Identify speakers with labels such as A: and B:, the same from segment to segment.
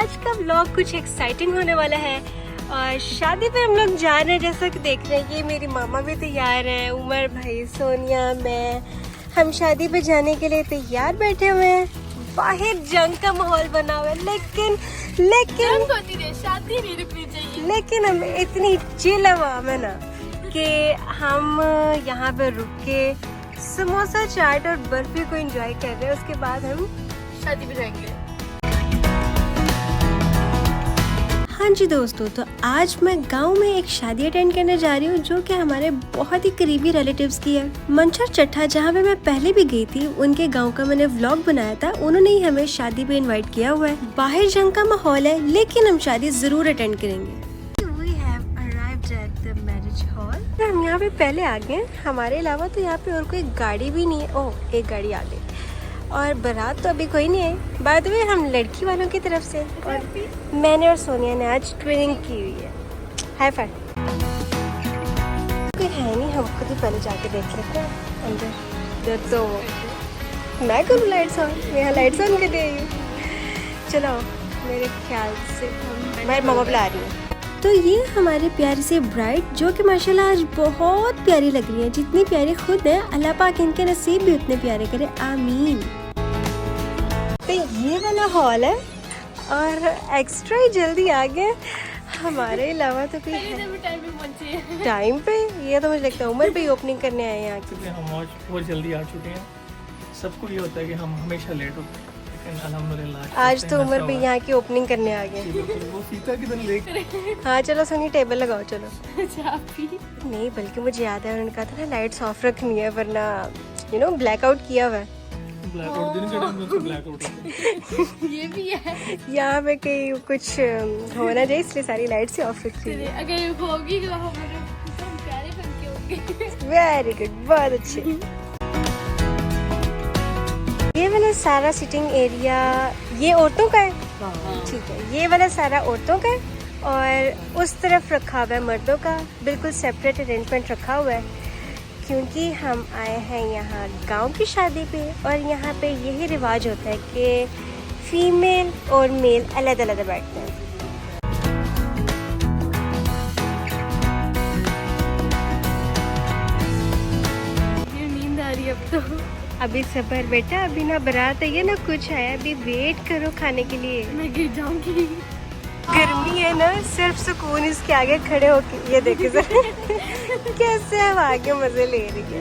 A: आज का व्लॉग कुछ एक्साइटिंग होने वाला है और शादी पे हम लोग जा रहे हैं। जैसा कि देख रहे हैं ये मेरी मामा भी तैयार है, उमर भाई, सोनिया, मैं, हम शादी पे जाने के लिए तैयार बैठे हुए हैं। बाहर जंग का माहौल बना हुआ है, लेकिन
B: शादी नहीं रुकनी चाहिए।
A: लेकिन हम इतनी चिल आवाम है ना कि हम यहाँ पे रुक के समोसा, चाट और बर्फी को एंजॉय कर रहे हैं। उसके बाद हम
B: शादी पे जाएंगे।
A: हाँ जी दोस्तों, तो आज मैं गांव में एक शादी अटेंड करने जा रही हूँ जो कि हमारे बहुत ही करीबी रिलेटिव्स की है। मंचर चट्टा, जहाँ पे मैं पहले भी गई थी, उनके गांव का मैंने व्लॉग बनाया था। उन्होंने ही हमें शादी पे इनवाइट किया हुआ है। बाहर जंग का माहौल है, लेकिन हम शादी जरूर अटेंड करेंगे। हम यहाँ पे पहले आ गए। हमारे अलावा तो यहाँ पे और कोई गाड़ी भी नहीं है। ओह, एक गाड़ी आ गई और बारात तो अभी कोई नहीं है। बाद में हम लड़की वालों की तरफ से, और मैंने और सोनिया ने आज ट्विनिंग की हुई है। Hi fi. कोई है नहीं, हम खुद ही पहले जाके देख लेते हैं अंदर। तो मैं करूँ लाइट्स ऑन? यहाँ लाइट्स ऑन कर दी। चलो, मेरे ख्याल से मेरी मम्मा बुला रही है। तो ये हमारी प्यारी सी ब्राइड, जो कि माशाल्लाह आज बहुत प्यारी लग रही है। जितनी प्यारी खुद है, अल्लाह पाक इनके नसीब भी उतने प्यारे करे, आमीन। तो ये वाला हॉल है और एक्स्ट्रा ही जल्दी आ गए। हमारे अलावा तो कोई है टाइम पे। ये तो मुझे लगता है उमर भी ओपनिंग करने आए हैं यहाँ की।
C: हम आज बहुत जल्दी आ चुके हैं। सबको ये होता है कि हम हमेशा लेट होते हैं, लेकिन अल्हम्दुलिल्लाह
A: आज तो उमर भी यहाँ की ओपनिंग करने आ गए।
C: वो फीता किधर ले?
A: हाँ चलो सोनी, टेबल लगाओ चलो। नहीं, बल्कि मुझे याद है उन्होंने कहा था ना लाइट्स ऑफ रखनी है, वरना ब्लैकआउट किया हुआ है।
C: ब्लैकआउट दिन के टाइम में ब्लैकआउट
B: ये भी है।
A: यहाँ पे कहीं कुछ होना चाहिए, इसलिए सारी लाइट्स ही ऑफ रखी है।
B: अगर होगी तो हमारे प्यारे बन के होंगे।
A: वेरी गुड, बहुत अच्छे। ये वाला सारा सिटिंग एरिया ये औरतों का है, ठीक है। ये वाला सारा औरतों का है और उस तरफ रखा हुआ है मर्दों का। बिल्कुल सेपरेट अरेंजमेंट रखा हुआ है, क्योंकि हम आए हैं यहाँ गांव की शादी पे और यहाँ पे यही रिवाज होता है कि फीमेल और मेल अलग अलग बैठते हैं।
B: नींद आ रही है अब तो।
A: अभी सबर बेटा, अभी ना बारात आई है ना कुछ आया। अभी वेट करो खाने के लिए।
B: मैं गिर जाऊंगी।
A: गर्मी है ना, सिर्फ सुकून इसके आगे खड़े होके। ये देखे जरा कैसे हम आगे मजे ले रही है।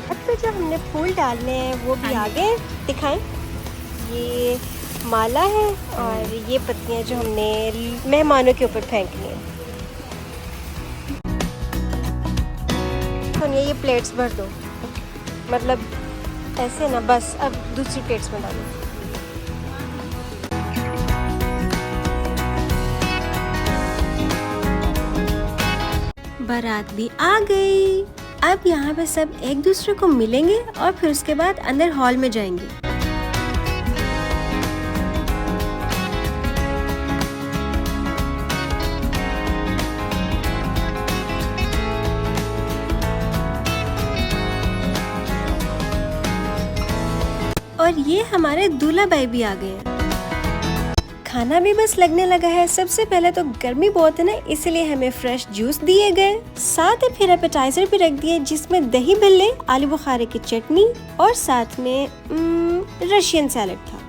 A: अब तो जो हमने फूल डालने हैं वो भी आगे दिखाएं। ये माला है और ये पत्तियां जो हमने मेहमानों के ऊपर फेंकनी है। सोनिया, ये प्लेट्स भर दो, मतलब ऐसे ना, बस अब दूसरी प्लेट्स में डालो। बारात भी आ गई। अब यहाँ पे सब एक दूसरे को मिलेंगे और फिर उसके बाद अंदर हॉल में जाएंगे। और ये हमारे दूल्हा भाई भी आ गए हैं। खाना भी बस लगने लगा है। सबसे पहले तो गर्मी बहुत है ना, इसलिए हमें फ्रेश जूस दिए गए। साथ ही फिर एपेटाइजर भी रख दिए, जिसमें दही भल्ले, आलू बुखारे की चटनी और साथ में रशियन सैलेड था।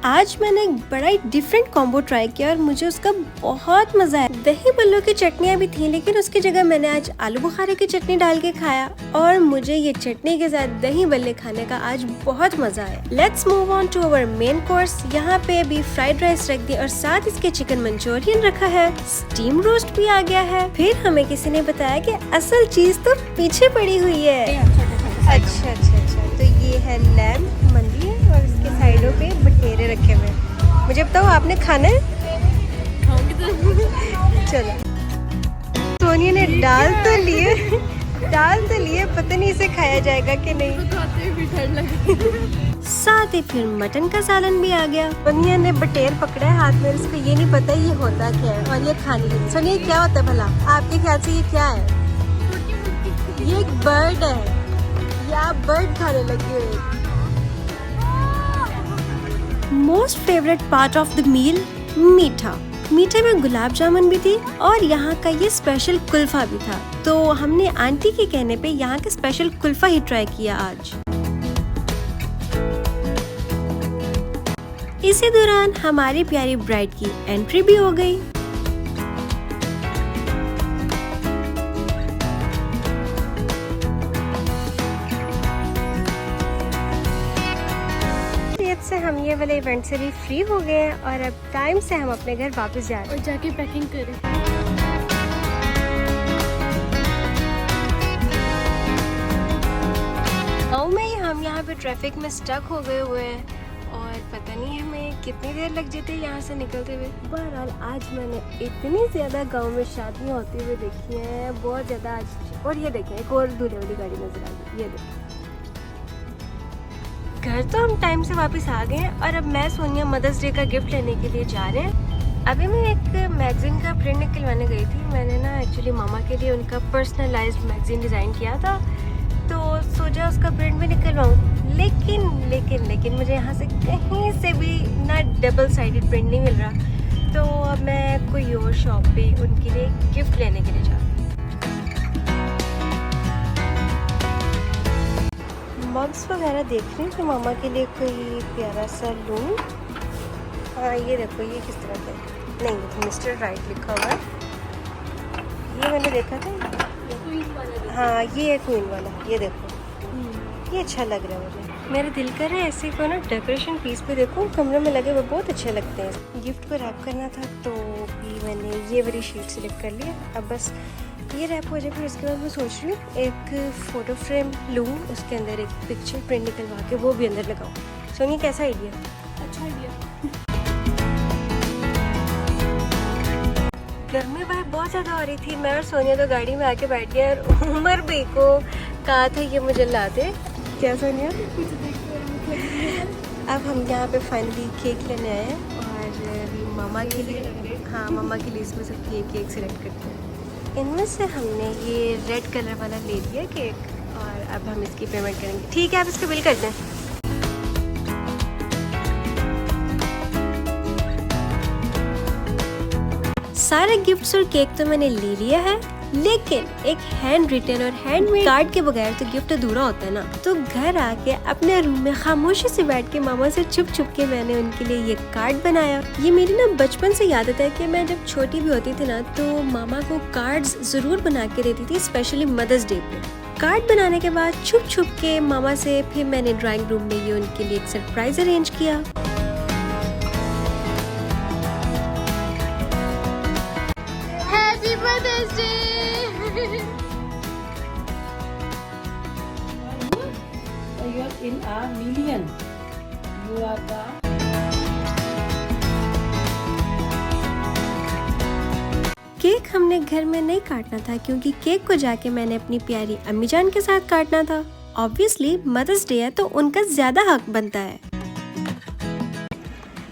A: आज मैंने एक बड़ा ही डिफरेंट कॉम्बो ट्राई किया और मुझे उसका बहुत मजा आया। दही भल्लों की चटनियाँ भी थी, लेकिन उसकी जगह मैंने आज आलू बुखारे की चटनी डाल के खाया और मुझे ये चटनी के साथ दही भल्ले खाने का आज बहुत मजा आया। Let's move on to our main course. यहाँ पे अभी फ्राइड राइस रख दी और साथ इसके चिकन मंचूरियन रखा है। स्टीम रोस्ट भी आ गया है। फिर हमें किसी ने बताया कि असल चीज तो पीछे पड़ी हुई है। अच्छा, तो ये है लैम्प मंदी है और इसके साइडों पे बटेरे रखे हुए हैं। मुझे बताओ, आपने खाना है?
B: खाऊंगी तो।
A: चलो, सोनिया ने डाल तो लिए, पता नहीं इसे खाया जाएगा कि नहीं।
B: खाते भी ठंड लगी।
A: साथ ही फिर मटन का सालन भी आ गया। सोनिया ने बटेर पकड़ा है हाथ में, इसको ये नहीं पता ये होता क्या है और ये खाने लगी। सोनिया, क्या होता है भला आपके ख्याल से? ये क्या है? ये एक बर्ड है। ये आप बर्ड खाने लगी हुई। Most favourite part of the meal, मीठा। मीठे में गुलाब जामुन भी थी और यहाँ का ये स्पेशल कुल्फा भी था। तो हमने आंटी के कहने पे यहाँ का स्पेशल कुल्फा ही ट्राई किया आज। इसी दौरान हमारी प्यारी ब्राइड की एंट्री भी हो गई। से हम ये वाले इवेंट से भी फ्री हो गए हैं और अब टाइम से हम अपने घर वापस जा रहे हैं
B: और जाके पैकिंग करें।
A: गाँव में ही हम यहाँ पे ट्रैफिक में स्टक हो गए हुए हैं और पता नहीं हमें कितनी देर लग जाती है यहाँ से निकलते हुए। बहरहाल आज मैंने इतनी ज़्यादा गांव में शादियाँ होती हुई देखी हैं, बहुत ज़्यादा आज। और ये देखें एक और दूल्हे वाली गाड़ी नजर आ गई, ये देखें। घर तो हम टाइम से वापस आ गए हैं और अब मैं सोनिया मदर्स डे का गिफ्ट लेने के लिए जा रहे हैं। अभी मैं एक मैगजीन का प्रिंट निकलवाने गई थी। मैंने ना एक्चुअली मामा के लिए उनका पर्सनलाइज्ड मैगजीन डिज़ाइन किया था, तो सोचा उसका प्रिंट भी निकलवाऊँ। लेकिन मुझे यहाँ से कहीं से भी ना डबल साइडेड प्रिंट नहीं मिल रहा। तो अब मैं कोई और शॉप पे उनके लिए गिफ्ट लेने के लिए जा रही हूँ। मग्स वगैरह देख रही हूँ कि मामा के लिए कोई प्यारा सा लूँ। हाँ ये देखो, ये किस तरह का, नहीं मिस्टर राइट लिखा हुआ है, ये मैंने देखा था। हाँ ये है क्वीन वाला, ये देखो ये अच्छा लग रहा है मुझे। मेरा दिल कर रहा है ऐसे को ना डेकोरेशन पीस पे देखो कमरे में लगे हुए बहुत अच्छे लगते हैं। गिफ्ट को रैप करना था तो भी मैंने ये वाली शीट सिलेक्ट कर लिया। अब बस ये रैप हो जाए, फिर उसके बाद मैं सोच रही हूँ एक फ़ोटो फ्रेम लूँ, उसके अंदर एक पिक्चर प्रिंट निकलवा के वो भी अंदर लगाऊँ। सोनिया कैसा आइडिया?
B: अच्छा आइडिया।
A: गर्मी भाई बहुत ज़्यादा हो रही थी। मैं और सोनिया तो गाड़ी में आके बैठ गए और उमर भी को कहा था ये मुझे ला दे। क्या सोनिया? अब हम यहाँ पे फाइनली केक लेने आए हैं और मामा के लिए, हाँ मामा के लिए इसमें से केक सिलेक्ट करते हैं। इनमें से हमने ये रेड कलर वाला ले लिया केक और अब हम इसकी पेमेंट करेंगे। ठीक है, आप इसका बिल कर दें। सारे गिफ्ट्स और केक तो मैंने ले लिया है, लेकिन एक हैंड रिटन और हैंडमेड कार्ड के बगैर तो गिफ्ट अधूरा होता है ना। तो घर आके अपने रूम में खामोशी से बैठ के मामा से छुप के मैंने उनके लिए ये कार्ड बनाया। ये मेरी ना बचपन से आदत है कि मैं जब छोटी भी होती थी ना तो मामा को कार्ड्स जरूर बना के देती थी, स्पेशली मदर्स डे पे। कार्ड बनाने के बाद छुप के मामा से फिर मैंने ड्राइंग रूम में ये उनके लिए एक सरप्राइज अरेंज किया।
B: Happy mother's day.
D: You are in a million. You are the
A: cake हमने घर में नहीं काटना था क्योंकि केक को जाके मैंने अपनी प्यारी अम्मी जान के साथ काटना था। ऑब्वियसली मदर्स डे है तो उनका ज्यादा हक बनता है।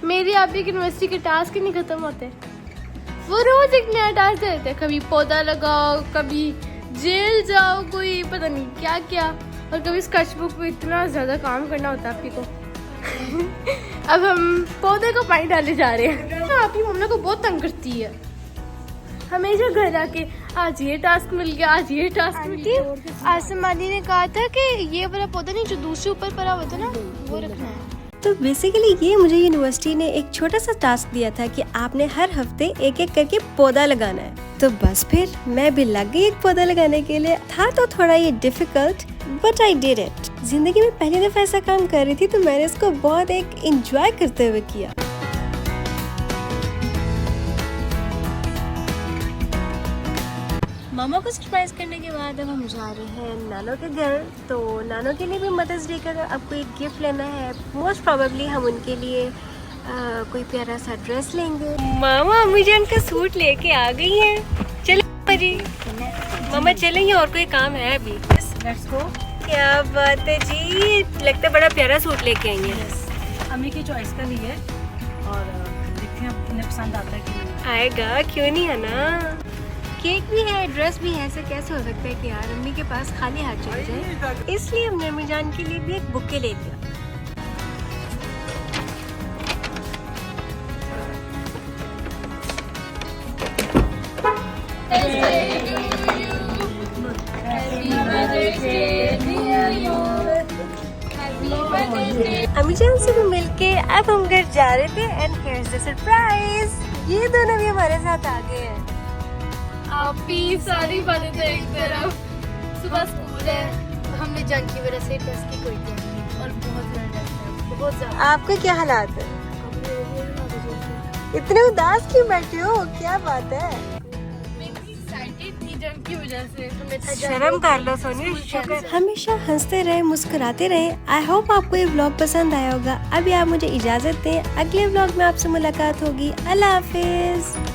B: मेरी आप यूनिवर्सिटी के टास्क ही नहीं खत्म होते। वो रोज एक नया टास्क दे देते हैं, कभी पौधा लगाओ, कभी जेल जाओ, कोई पता नहीं क्या क्या, और कभी स्केचबुक पे इतना ज़्यादा काम करना होता है आपकी को। अब हम पौधे को पानी डाले जा रहे हैं। आपकी मम्मी को बहुत तंग करती है, हमेशा घर आके आज ये टास्क मिल गया, आज ये टास्क मिल गया। आसमानी ने कहा था कि ये वाला पौधा नहीं जो दूसरे ऊपर पड़ा हुआ था ना वो रखना है।
A: तो बेसिकली ये मुझे यूनिवर्सिटी ने एक छोटा सा टास्क दिया था कि आपने हर हफ्ते एक करके पौधा लगाना है। तो बस फिर मैं भी लग गई एक पौधा लगाने के लिए। था तो थोड़ा ये difficult but I did it. जिंदगी में पहली दफा ऐसा काम कर रही थी तो मैंने इसको बहुत एक एंजॉय करते हुए किया। मामा को सरप्राइज करने के बाद अब हम जा रहे हैं नानो के घर। तो नानो के लिए भी मदर्स डे का अब कोई गिफ्ट लेना है। मोस्ट प्रोबेबली हम उनके लिए कोई प्यारा सा ड्रेस लेंगे। मामा अम्मी जान का सूट लेके आ गई हैं। चलो जी मामा चलेंगे, और कोई काम है अभी?
D: Let's go.
A: क्या बात है जी, लगता है बड़ा प्यारा सूट लेके आई हैं।
D: अम्मी की चॉइस का लिए और देखते हैं उन्हें पसंद आता है कि नहीं।
A: आएगा, क्यों नहीं है ना। केक भी है, ड्रेस भी है, ऐसे कैसे हो सकता है कि यार अम्मी के पास खाली हाथ चले जाए। इसलिए हमने अम्मी जान के लिए भी एक बुके ले लिया। अम्मी जान से भी मिलके अब हम घर जा रहे थे एंड हियर्स द सरप्राइज, ये दोनों भी हमारे साथ आ गए हैं।
B: आप भी सारी बातें तो एक तरफ, सुबह स्कूल है, हमने जंग की वजह से टेस्ट की कोई तैयारी नहीं और बहुत ज्यादा टेस्ट है, बहुत ज्यादा।
A: आपके क्या हालात है? इतने उदास क्यों बैठे हो, क्या बात है?
B: मैं इतनी एक्साइटेड थी जंग की वजह से, हमने था
A: शर्म कर लो सोनी, शुक्र। हमेशा हंसते रहे, मुस्कुराते रहे। आई होप आपको ये व्लॉग पसंद आया होगा। अभी आप मुझे इजाजत दें, अगले व्लॉग में आपसे मुलाकात होगी। अल्लाह हाफिज।